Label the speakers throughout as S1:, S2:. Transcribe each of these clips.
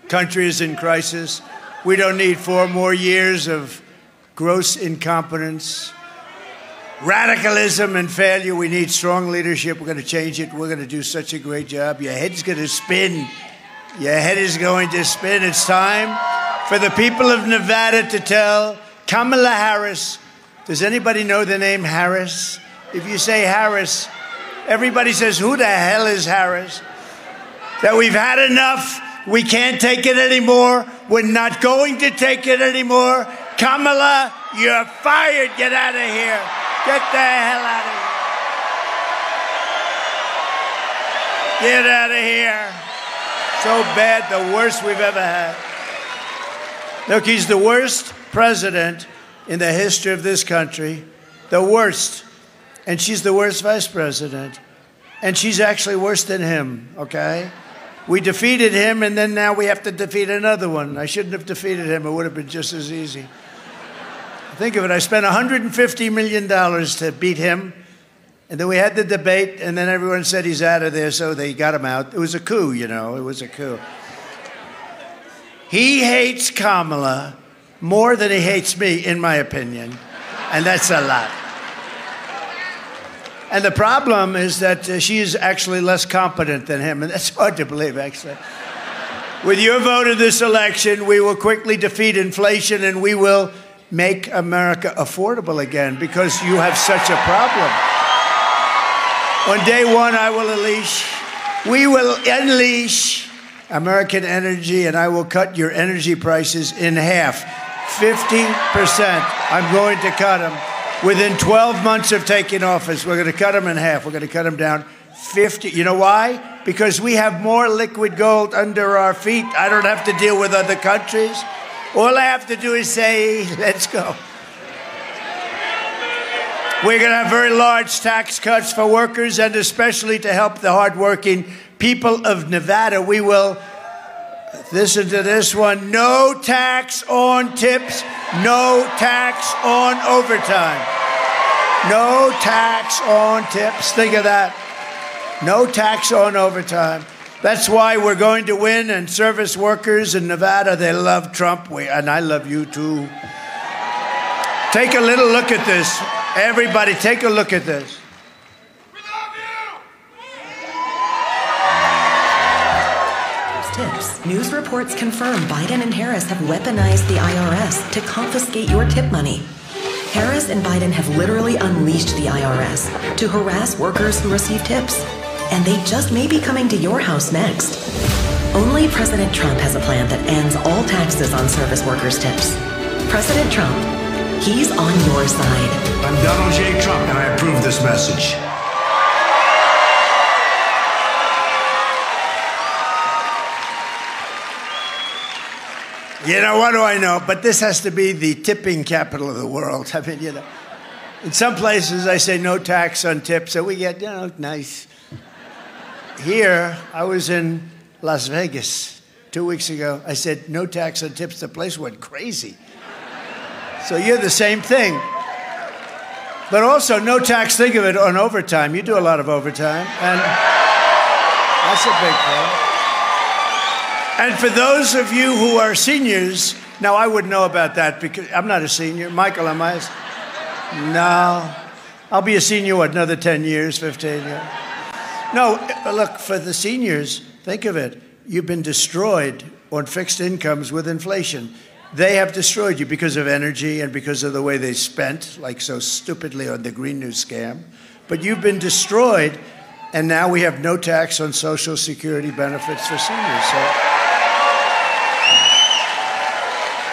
S1: country is in crisis. We don't need 4 more years of gross incompetence, radicalism and failure. We need strong leadership. We're going to change it. We're going to do such a great job. Your head's going to spin. Your head is going to spin. It's time for the people of Nevada to tell Kamala Harris. Does anybody know the name Harris? If you say Harris, everybody says, who the hell is Harris? That we've had enough. We can't take it anymore. We're not going to take it anymore. Kamala, you're fired. Get out of here. Get the hell out of here. Get out of here. So bad, the worst we've ever had. Look, he's the worst president in the history of this country. The worst. And she's the worst vice president. And she's actually worse than him, okay? We defeated him, and then now we have to defeat another one. I shouldn't have defeated him. It would have been just as easy. Think of it. I spent $150 million to beat him, and then we had the debate, and then everyone said he's out of there, so they got him out. It was a coup, you know. It was a coup. He hates Kamala more than he hates me, in my opinion, and that's a lot. And the problem is that she is actually less competent than him, and that's hard to believe, actually. With your vote in this election, we will quickly defeat inflation, and we will make America affordable again, because you have such a problem. On day one, we will unleash American energy, and I will cut your energy prices in half. 50%. I'm going to cut them. Within 12 months of taking office, we're going to cut them in half. We're going to cut them down 50. You know why? Because we have more liquid gold under our feet. I don't have to deal with other countries. All I have to do is say, let's go. We're going to have very large tax cuts for workers, and especially to help the hardworking people of Nevada. We will, listen to this one, no tax on tips, no tax on overtime. No tax on tips. Think of that. No tax on overtime. That's why we're going to win, and service workers in Nevada, they love Trump, and I love you too. Take a little look at this. Everybody, take a look at this.
S2: We love you!
S3: Tips. News reports confirm Biden and Harris have weaponized the IRS to confiscate your tip money. Harris and Biden have literally unleashed the IRS to harass workers who receive tips. And they just may be coming to your house next. Only President Trump has a plan that ends all taxes on service workers' tips. President Trump, he's on your side.
S1: I'm Donald J. Trump, and I approve this message. You know, what do I know? But this has to be the tipping capital of the world. I mean, you know, in some places I say no tax on tips, so we get, you know, nice. Here, I was in Las Vegas 2 weeks ago. I said, no tax on tips. The place went crazy. So you're the same thing. But also, no tax, think of it, on overtime. You do a lot of overtime, and that's a big thing. And for those of you who are seniors, now I wouldn't know about that because I'm not a senior. Michael, am I? No. I'll be a senior, what, another 10 years, 15 years? No, look, for the seniors, think of it. You've been destroyed on fixed incomes with inflation. They have destroyed you because of energy and because of the way they spent, like so stupidly on the Green New scam. But you've been destroyed, and now we have no tax on Social Security benefits for seniors. So.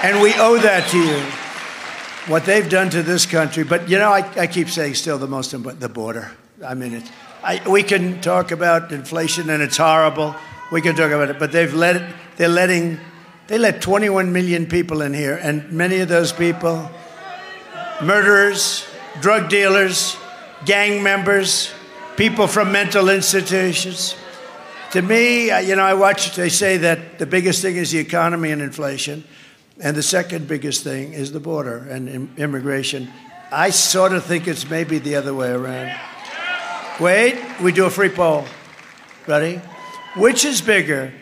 S1: And we owe that to you, what they've done to this country. But, you know, I keep saying still the most important, the border. I mean, we can talk about inflation, and it's horrible. We can talk about it, but they let 21 million people in here, and many of those people, murderers, drug dealers, gang members, people from mental institutions. To me, you know, I watch, they say that the biggest thing is the economy and inflation, and the second biggest thing is the border and immigration. I sort of think it's maybe the other way around. Wait, we do a free poll. Ready? Which is bigger,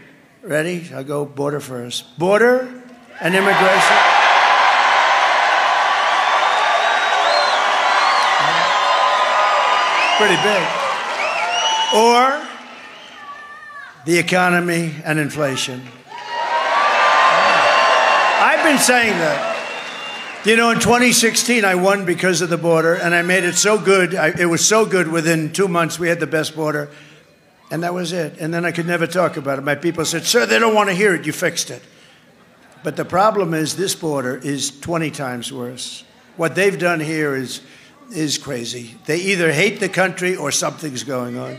S1: Ready? I'll go border first. Border and immigration. Pretty big. Or the economy and inflation. I've been saying that. You know, in 2016, I won because of the border, and I made it so good. It was so good within 2 months, we had the best border, and that was it. And then I could never talk about it. My people said, sir, they don't want to hear it. You fixed it. But the problem is this border is 20 times worse. What they've done here is crazy. They either hate the country or something's going on.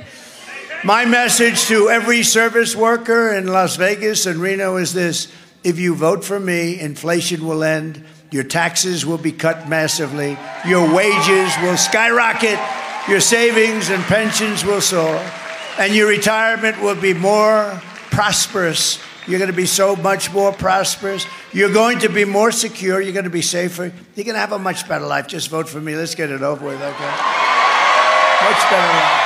S1: My message to every service worker in Las Vegas and Reno is this. If you vote for me, inflation will end. Your taxes will be cut massively. Your wages will skyrocket. Your savings and pensions will soar. And your retirement will be more prosperous. You're going to be so much more prosperous. You're going to be more secure. You're going to be safer. You're going to have a much better life. Just vote for me. Let's get it over with, okay? Much better life.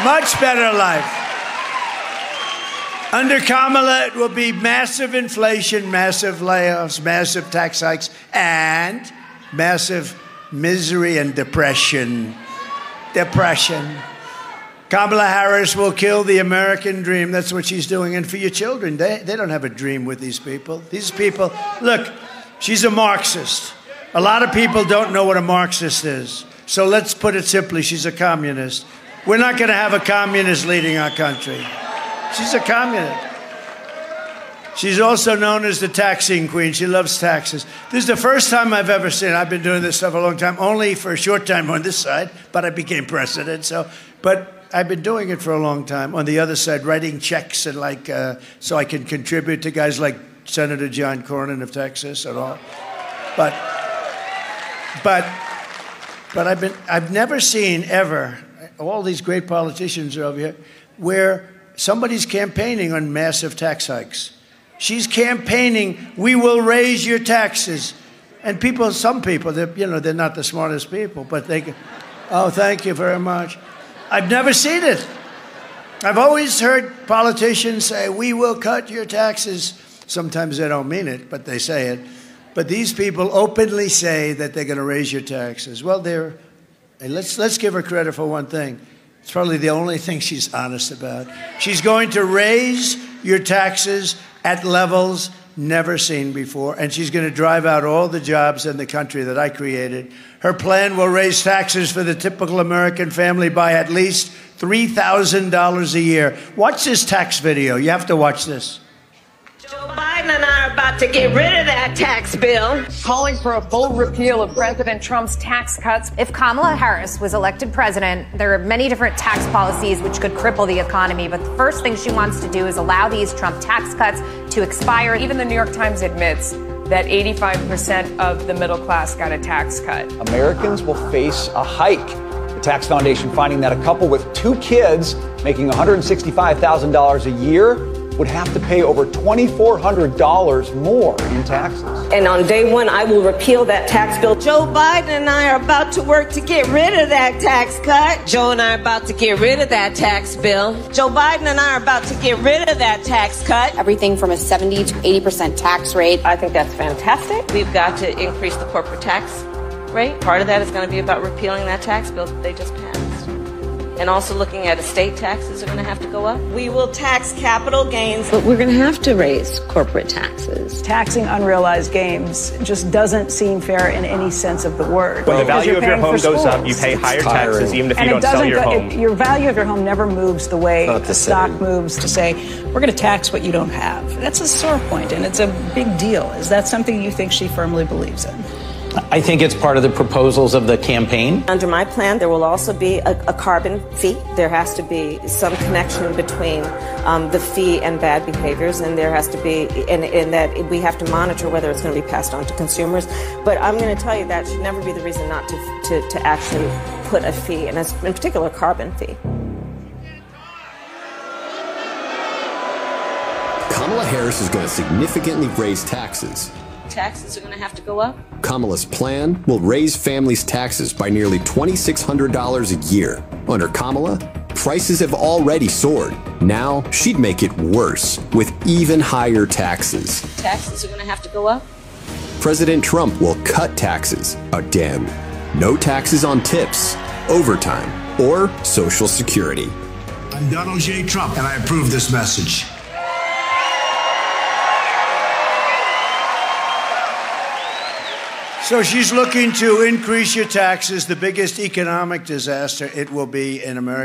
S1: Much better life. Under Kamala, it will be massive inflation, massive layoffs, massive tax hikes, and massive misery and depression. Depression. Kamala Harris will kill the American dream. That's what she's doing. And for your children, they don't have a dream with these people. These people, look, she's a Marxist. A lot of people don't know what a Marxist is. So let's put it simply, she's a communist. We're not going to have a communist leading our country. She's a communist. She's also known as the taxing queen. She loves taxes. This is the first time I've ever seen, I've been doing this stuff a long time, only for a short time on this side, but I became president. But I've been doing it for a long time. On the other side, writing checks and so I can contribute to guys like Senator John Cornyn of Texas and all. But I've never seen ever, all these great politicians are over here, where somebody's campaigning on massive tax hikes. She's campaigning, we will raise your taxes. And people, some people, they're not the smartest people, but they go, oh, thank you very much. I've never seen it. I've always heard politicians say, we will cut your taxes. Sometimes they don't mean it, but they say it. But these people openly say that they're going to raise your taxes. Well, let's give her credit for one thing. It's probably the only thing she's honest about. She's going to raise your taxes at levels never seen before, and she's going to drive out all the jobs in the country that I created. Her plan will raise taxes for the typical American family by at least $3,000 a year. Watch this tax video. You have to watch this.
S2: Joe Biden and I are about to get rid of that tax bill.
S4: Calling for a full repeal of President Trump's tax cuts.
S5: If Kamala Harris was elected president, there are many different tax policies which could cripple the economy. But the first thing she wants to do is allow these Trump tax cuts to expire.
S4: Even the New York Times admits that 85% of the middle class got a tax cut.
S6: Americans will face a hike. The Tax Foundation finding that a couple with 2 kids making $165,000 a year would have to pay over $2,400 more in taxes.
S2: And on day one, I will repeal that tax bill. Joe Biden and I are about to work to get rid of that tax cut. Joe and I are about to get rid of that tax bill. Joe Biden and I are about to get rid of that tax cut.
S7: Everything from a 70 to 80% tax rate.
S2: I think that's fantastic. We've got to increase the corporate tax rate. Part of that is going to be about repealing that tax bill that they just passed. And also looking at estate taxes are going to have to go up. We will tax capital gains, but we're going to have to raise corporate taxes.
S8: Taxing unrealized gains just doesn't seem fair in any sense of the word.
S9: When the value of your home goes up, you pay higher taxes even if you don't sell your home.
S8: Your value of your home never moves the way the stock moves to say, we're going to tax what you don't have. That's a sore point, and it's a big deal. Is that something you think she firmly believes in?
S10: I think it's part of the proposals of the campaign.
S2: Under my plan, there will also be a carbon fee. There has to be some connection between the fee and bad behaviors, and there has to be, and that we have to monitor whether it's going to be passed on to consumers. But I'm going to tell you that should never be the reason not to actually put a fee, and in particular, a carbon fee.
S11: Kamala Harris is going to significantly raise taxes.
S2: Taxes are going to have to go up.
S11: Kamala's plan will raise families' taxes by nearly $2,600 a year. Under Kamala, Prices have already soared. Now she'd make it worse with even higher taxes.
S12: Taxes are going to have to go up.
S11: President Trump will cut taxes again. No taxes on tips, overtime, or Social Security.
S13: I'm Donald J. Trump, and I approve this message.
S1: So she's looking to increase your taxes, the biggest economic disaster it will be in America.